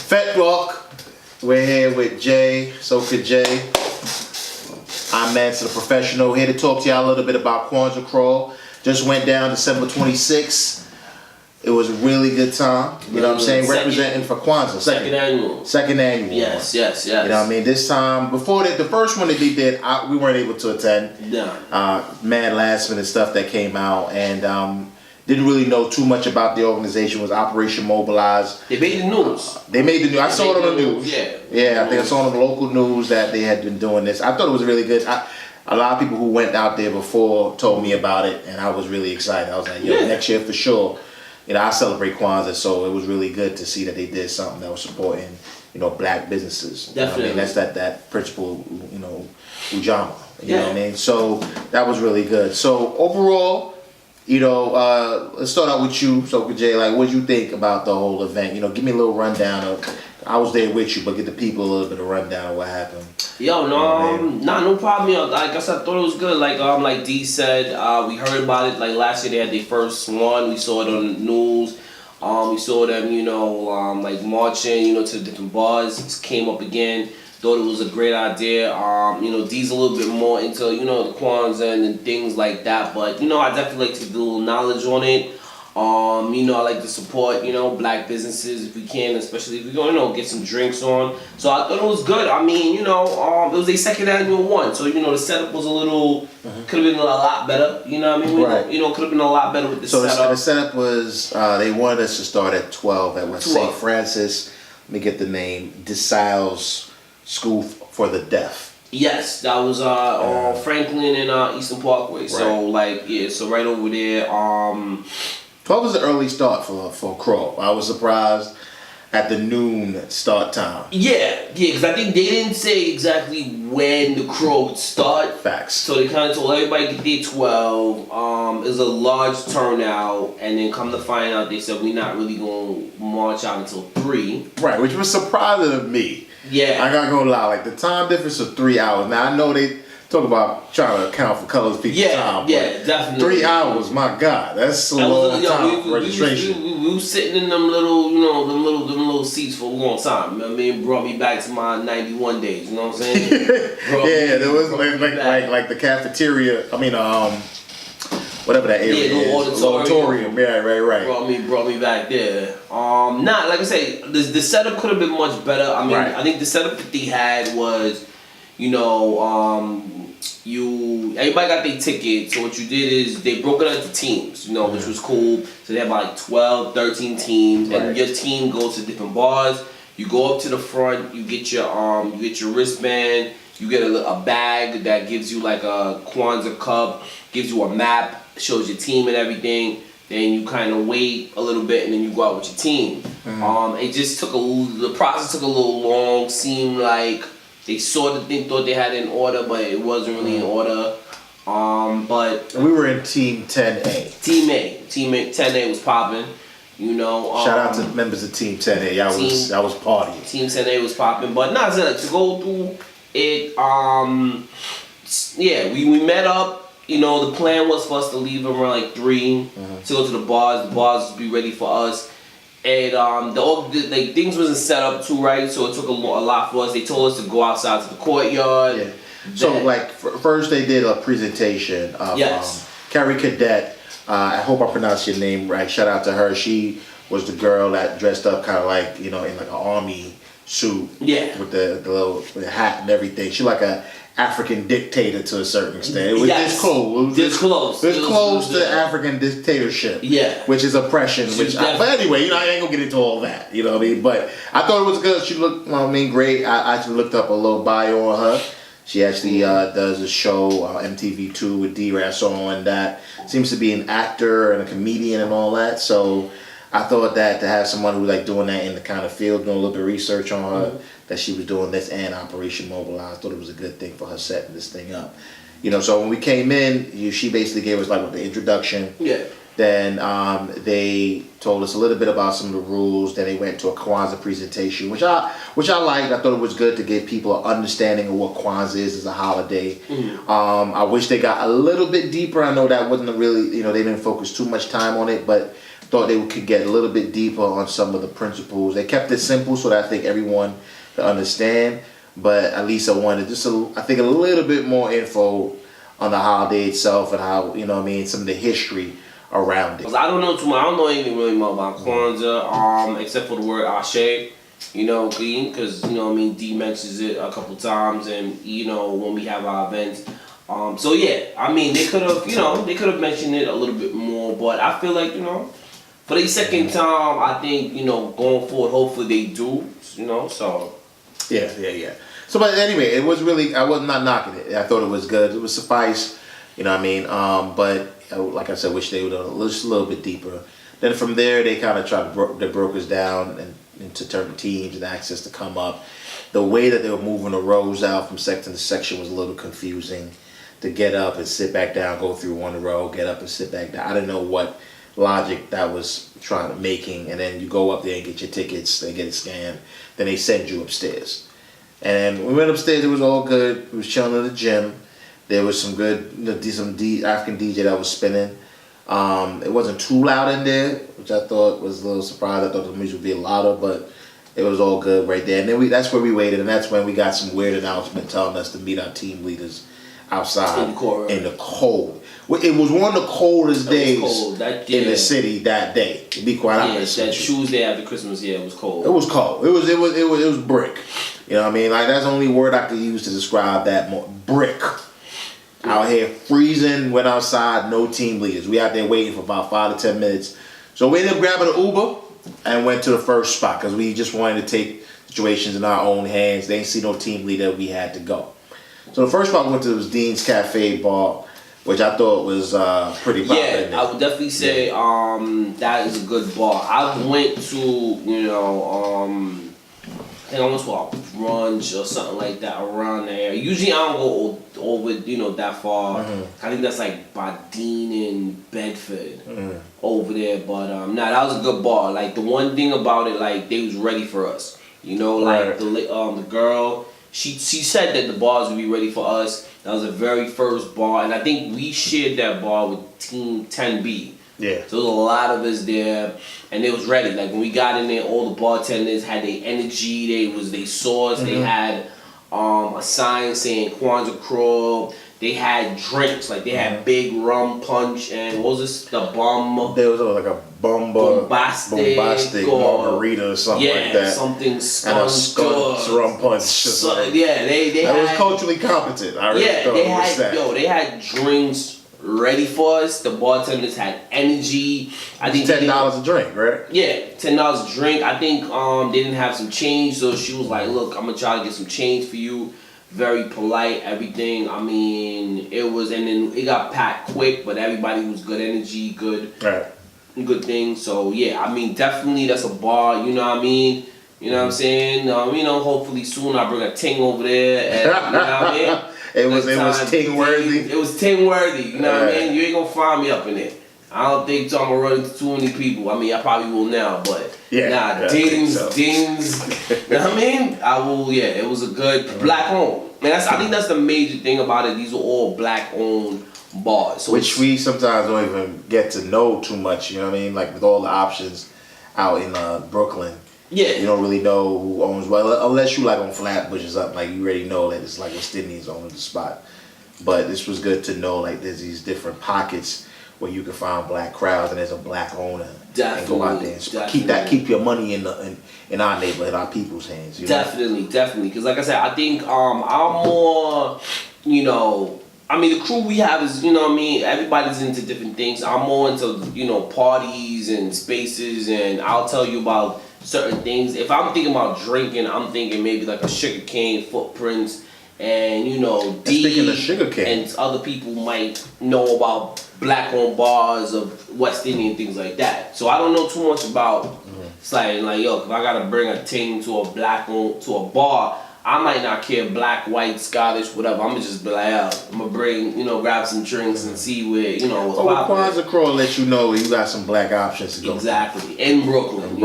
FeteTalk. We're here with Jay, Soka Jay. I'm Manson, the professional, here to talk to y'all a little bit about Kwanzaa Crawl. Just went down December 26th. It was a really good time. You know what I'm saying? Representing for Kwanzaa. Second annual. Yes. You know what I mean? This time, before that, the first one that they did, we weren't able to attend. Yeah. Mad last minute stuff that came out, and didn't really know too much about the organization. It was Operation Mobilize. They made the news. I saw it on the news. Yeah. I think I saw it on the local news that they had been doing this. I thought it was really good. A lot of people who went out there before told me about it, and I was really excited. I was like, next year for sure. I celebrate Kwanzaa, so it was really good to see that they did something that was supporting, black businesses. Definitely. That's that principle, Ujama. You know what I mean? So that was really good. So overall, let's start out with you, Soka Jay. Like, what did you think about the whole event? Give me a little rundown of. I was there with you, but get the people a little bit of rundown of what happened. No problem. Like I said, I thought it was good. Like D said, we heard about it. Like last year, they had their first one. We saw it on the news. We saw them, like marching, to different bars. It came up again. Thought it was a great idea. D's a little bit more into, the Kwanzaa and things like that. But, I definitely like to do a little knowledge on it. I like to support, black businesses if we can, especially if we're going to get some drinks on. So I thought it was good. I mean, it was a second annual one. So, the setup was a little, could have been a lot better. You know what I mean? Right. Could have been a lot better with the setup. So the setup was, they wanted us to start at 12 at St. Francis. Let me get the name. DeSales School for the Deaf. Yes, that was on Franklin and Eastern Parkway. Right. So so right over there. 12 was an early start for Crawl. I was surprised at the noon start time. Yeah, because I think they didn't say exactly when the Crawl would start. Facts. So they kind of told everybody to get there 12. It was a large turnout, and then come to find out, they said we're not really going to march out until 3. Right, which was surprising to me. Yeah. I gotta go lie, like the time difference of 3 hours. Now I know they talk about trying to account for colors people's time. Yeah, definitely. 3 hours, my God, that's a long time for registration. We was sitting in them little, them little seats for a long time. I mean, it brought me back to my 91 days. You know what I'm saying? There was like the cafeteria. I mean, whatever that area is, auditorium. Yeah, right. Brought me back there. Like I say, the setup could have been much better. I mean, I think the setup that they had was, everybody got their ticket. So what you did is they broke it into teams, which was cool. So they have like 12, 13 teams, and your team goes to different bars. You go up to the front, you get your wristband, you get a bag that gives you like a Kwanzaa cup, gives you a map, shows your team and everything. Then you kind of wait a little bit, and then you go out with your team. It just the process took a little long. Seemed like they thought they had it in order, but it wasn't really in order. But we were in Team 10A. Team 10A was popping. Shout out to members of Team 10A. Y'all was partying. Team 10A was popping, but to go through it. We met up. The plan was for us to leave around like 3 to go to the bars. The bars would be ready for us. And things wasn't set up too right, so it took a lot for us. They told us to go outside to the courtyard. Yeah. So first they did a presentation of Carrie Cadet. I hope I pronounced your name right. Shout out to her. She was the girl that dressed up kind of like in like an army suit. Yeah. With the little hat and everything. She like a African dictator to a certain extent. It was this close. This close to African dictatorship. Yeah. Which is oppression. But anyway, I ain't gonna get into all that. You know what I mean? But I thought it was good. She looked, great. I actually looked up a little bio on her. She actually does a show, MTV2 with D-Ray. I saw on that. Seems to be an actor and a comedian and all that. So I thought that to have someone who like doing that in the kind of field, doing a little bit of research on her, that she was doing this and Operation Mobilize, I thought it was a good thing for her setting this thing up. So when we came in, she basically gave us like the introduction. Yeah. Then they told us a little bit about some of the rules. Then they went to a Kwanzaa presentation, which I liked. I thought it was good to give people an understanding of what Kwanzaa is as a holiday. I wish they got a little bit deeper. I know that wasn't really, they didn't focus too much time on it, but thought they could get a little bit deeper on some of the principles. They kept it simple so that I think everyone could understand. But at least I wanted I think a little bit more info on the holiday itself and how, you know what I mean, some of the history around it. 'Cause I don't know too much. I don't know anything really more about Kwanzaa, except for the word Ashe. You know, because you know what I mean. D mentions it a couple times, and you know when we have our events. So yeah, I mean they could have mentioned it a little bit more, but I feel like for the second time, I think going forward, hopefully they do. So. Yeah. So, but anyway, it was really, I was not knocking it. I thought it was good. It was suffice, you know what I mean? But like I said, wish they would have just a little bit deeper. Then from there, they kind of tried to they broke us down into certain teams and access to come up. The way that they were moving the rows out from section to section was a little confusing. To get up and sit back down, go through one row, get up and sit back down. I didn't know what logic that was making. And then you go up there and get your tickets, they get it scanned, then they send you upstairs. And we went upstairs, it was all good. We was chilling in the gym. There was some good, African DJ that was spinning. It wasn't too loud in there, which I thought was a little surprised. I thought the music would be louder, but it was all good right there. And then that's where we waited, and that's when we got some weird announcement telling us to meet our team leaders outside in the cold. It was one of the coldest days in the city that day. To be quite honest, that Tuesday after Christmas, it was cold. It was cold. It was brick. You know what I mean? Like that's the only word I could use to describe that more. Brick. Out here freezing. Went outside. No team leaders. We out there waiting for about 5 to 10 minutes. So we ended up grabbing an Uber and went to the first spot because we just wanted to take situations in our own hands. They ain't see no team leader. We had to go. So the first spot we went to was Dean's Cafe Bar, which I thought was pretty popular. Yeah, I would definitely say that is a good bar. I went to, I think I went to a brunch or something like that around there. Usually I don't go over, that far. I think that's like by Dean and Bedford over there. But that was a good bar. Like the one thing about it, like they was ready for us. Like the girl, she said that the bars would be ready for us. That was the very first bar, and I think we shared that bar with Team 10B. Yeah. So there was a lot of us there, and it was ready. Like when we got in there, all the bartenders had their energy. They saw us. They had a sign saying Kwanzaa Crawl. They had drinks, like they had big rum punch and what was this? The bomb. There was like a bombastic margarita or something like that. Yeah, something skunk rum punch. They was culturally competent. I really thought they had drinks ready for us. The bartenders had energy. I think $10 a drink, right? Yeah, $10 a drink. I think they didn't have some change, so she was like, "Look, I'm gonna try to get some change for you." Very polite, everything. I mean, and then it got packed quick, but everybody was good energy, good thing. So yeah, I mean, definitely that's a bar. You know what I mean? You know what I'm saying? Hopefully soon I'll bring a ting over there. And, you know what I mean? It was ting worthy. It was ting worthy. You know what I mean? You ain't gonna find me up in there. I don't think I'm gonna run into too many people. I mean, I probably will now, but dings. You know what I mean? I will. Yeah, it was a good black owned. Man, I think that's the major thing about it. These are all black owned bars, so which we sometimes don't even get to know too much. You know what I mean? Like with all the options out in Brooklyn. Yeah. You don't really know who owns what, unless you like on Flatbush or something. Like you already know that it's like a Sydney's owning the spot. But this was good to know. Like there's these different pockets where you can find black crowds and there's a black owner. Definitely, and go out there and keep your money in our neighborhood, our people's hands. Definitely. Because like I said, I think I'm more, I mean, the crew we have is, everybody's into different things. I'm more into, parties and spaces, and I'll tell you about certain things. If I'm thinking about drinking, I'm thinking maybe like a Sugar Cane, Footprints, and D. Speaking of Sugar Cane, and other people might know about black-owned bars of West Indian things like that. So I don't know too much about. It's like yo, if I gotta bring a ting to a bar, I might not care black, white, Scottish, whatever. I'm gonna just be like, I'm gonna bring, grab some drinks and see where, what's poppin'. Kwanzaa Crawl let you know you got some black options to go. Exactly. In Brooklyn,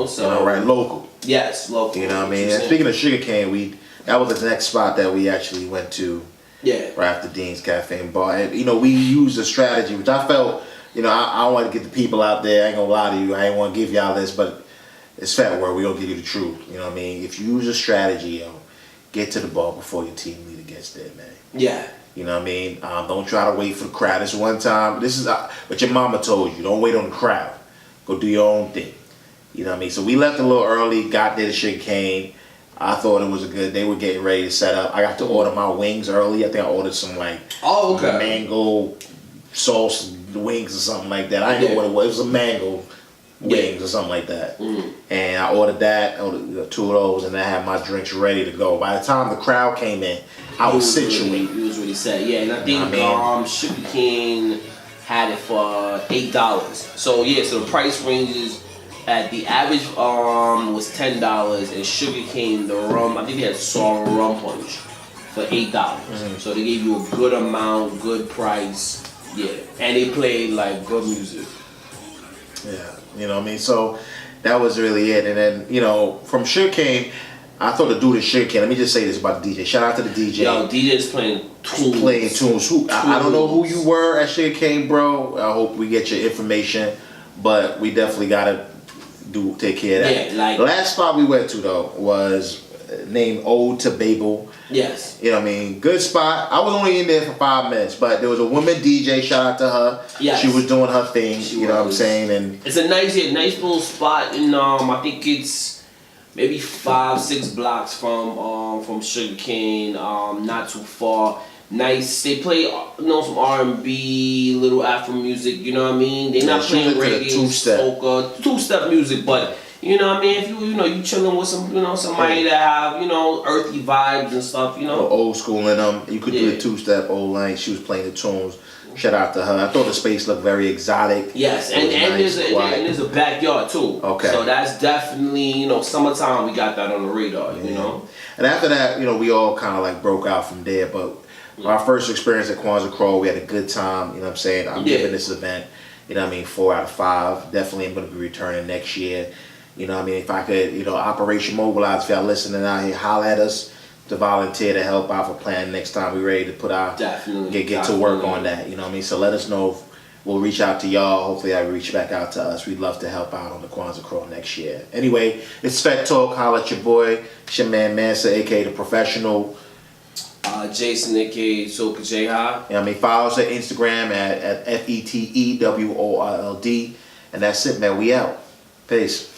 so. Right, local. Yes, local. You know what I mean? And speaking of Sugar Cane, that was the next spot that we actually went to. Yeah. Right after Dean's Cafe and Bar. And, we used a strategy, which I felt I don't want to get the people out there. I ain't gonna lie to you. I ain't want to give y'all this, but it's FeteWorld. We gonna give you the truth. You know what I mean? If you use a strategy, yo, get to the ball before your team leader gets there, man. Yeah. You know what I mean? Don't try to wait for the crowd. This one time. This is what your mama told you. Don't wait on the crowd. Go do your own thing. You know what I mean? So we left a little early. Got there. The shit came. I thought it was they were getting ready to set up. I got to order my wings early. I think I ordered some mango sauce wings or something like that. I didn't know what it was. It was a mango wings or something like that. And I ordered that, two of those, and I had my drinks ready to go. By the time the crowd came in, I was situated. You was really set. Yeah, and I think Sugar King had it for $8. So yeah, so the price ranges. At the average was $10, and Sugar King, the rum, I think they had Song Rum Punch for $8. So they gave you a good amount, good price, yeah, and they played like good music. Yeah, you know what I mean. So that was really it. And then from Sugar King, I thought the dude at Sugar King. Let me just say this about the DJ. Shout out to the DJ. Yo, DJ's playing tunes. I don't know who you were at Sugar King, bro. I hope we get your information, but we definitely gotta take care of that. Yeah, like the last spot we went to though was named Ode to Babel. Yes. You know what I mean? Good spot. I was only in there for 5 minutes, but there was a woman DJ. Shout out to her. Yes. She was doing her thing. You know what I'm saying? And it's a nice little spot, and I think it's maybe 5-6 blocks from Sugar Cane. Not too far. Nice. They play some R&B, little Afro music. You know what I mean? They're not playing reggae, soca, two-step music, but you know what I mean. If you chilling with somebody that have earthy vibes and stuff, old school in them. You could do the two-step old line. She was playing the tunes. Shout out to her. I thought the space looked very exotic. Yes, and there's a backyard too. Okay. So that's definitely summertime. We got that on the radar. You know. And after that, we all kind of like broke out from there, but. Our first experience at Kwanzaa Crawl, we had a good time, you know what I'm saying? I'm giving this event, 4 out of 5. Definitely am going to be returning next year. You know what I mean? If I could, Operation Mobilize, if y'all listening out here, holler at us to volunteer to help out for planning next time. We're ready to put our, get to work on that, you know what I mean? So let us know. We'll reach out to y'all. Hopefully I reach back out to us. We'd love to help out on the Kwanzaa Crawl next year. Anyway, it's Fet Talk. Holler at your boy. It's your man Mansa, a.k.a. The Professional. Jason, aka Soka J High. Follow us at Instagram at FeteWorld. And that's it, man. We out. Peace.